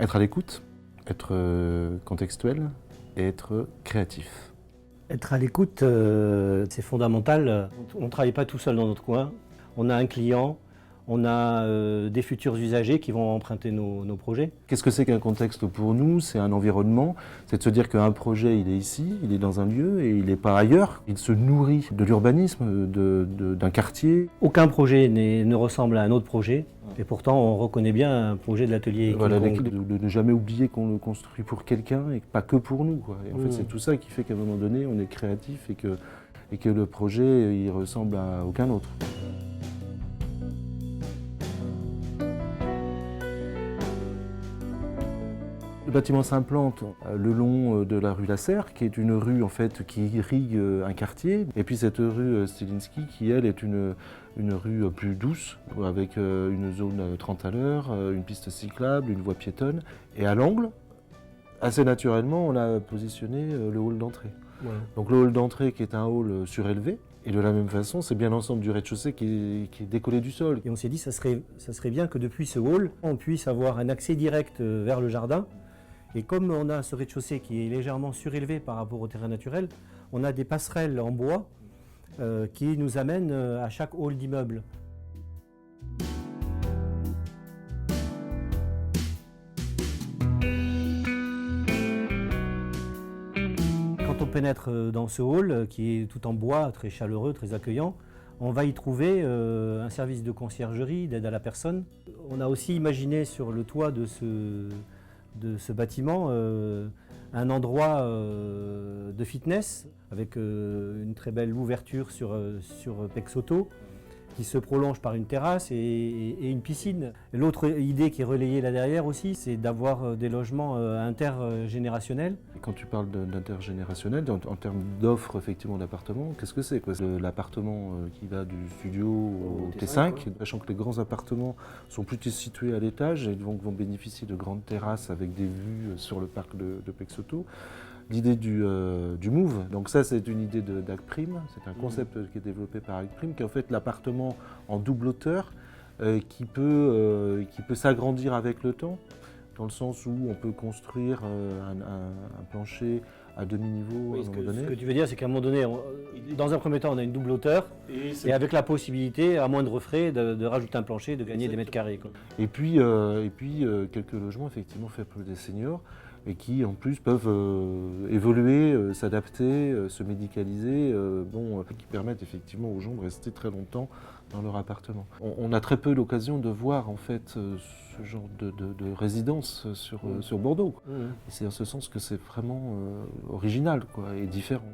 Être à l'écoute, être contextuel et être créatif. Être à l'écoute, c'est fondamental. On ne travaille pas tout seul dans notre coin. On a un client, on a des futurs usagers qui vont emprunter nos projets. Qu'est-ce que c'est qu'un contexte pour nous? C'est un environnement, c'est de se dire qu'un projet, il est ici, il est dans un lieu et il n'est pas ailleurs. Il se nourrit de l'urbanisme, d'un quartier. Aucun projet ne ressemble à un autre projet. Et pourtant, on reconnaît bien un projet de l'atelier. Voilà, de ne jamais oublier qu'on le construit pour quelqu'un et pas que pour nous, quoi. Et en fait, c'est tout ça qui fait qu'à un moment donné, on est créatif et que le projet, il ressemble à aucun autre. Le bâtiment s'implante le long de la rue Lasserre, qui est une rue en fait qui irrigue un quartier. Et puis cette rue Stilinski, qui elle est une rue plus douce, avec une zone 30 à l'heure, une piste cyclable, une voie piétonne. Et à l'angle, assez naturellement, on a positionné le hall d'entrée. Ouais. Donc le hall d'entrée qui est un hall surélevé. Et de la même façon, c'est bien l'ensemble du rez-de-chaussée qui est décollé du sol. Et on s'est dit ça serait bien que depuis ce hall, on puisse avoir un accès direct vers le jardin. Et comme on a ce rez-de-chaussée qui est légèrement surélevé par rapport au terrain naturel, on a des passerelles en bois qui nous amènent à chaque hall d'immeuble. Quand on pénètre dans ce hall, qui est tout en bois, très chaleureux, très accueillant, on va y trouver un service de conciergerie, d'aide à la personne. On a aussi imaginé sur le toit de ce bâtiment un endroit de fitness avec une très belle ouverture sur Pexoto qui se prolonge par une terrasse et une piscine. L'autre idée qui est relayée là derrière aussi, c'est d'avoir des logements intergénérationnels. Quand tu parles d'intergénérationnel, en termes d'offres effectivement d'appartements, qu'est-ce que c'est? L'appartement qui va du studio au T5, sachant que les grands appartements sont plutôt situés à l'étage et vont bénéficier de grandes terrasses avec des vues sur le parc de Pexoto. L'idée du Move, donc ça c'est une idée d'Agprime, c'est un concept qui est développé par Agprime, qui est en fait l'appartement en double hauteur qui peut s'agrandir avec le temps, dans le sens où on peut construire un plancher à demi-niveau à un moment donné. Ce que tu veux dire, c'est qu'à un moment donné, dans un premier temps, on a une double hauteur, et avec la possibilité, à moindre frais, de rajouter un plancher, de gagner des mètres carrés, quoi. Et puis quelques logements effectivement faits pour des seniors, et qui en plus peuvent évoluer, s'adapter, se médicaliser, qui permettent effectivement aux gens de rester très longtemps dans leur appartement. On a très peu l'occasion de voir en fait ce genre de résidence sur Bordeaux. Et c'est en ce sens que c'est vraiment original, quoi, et différent.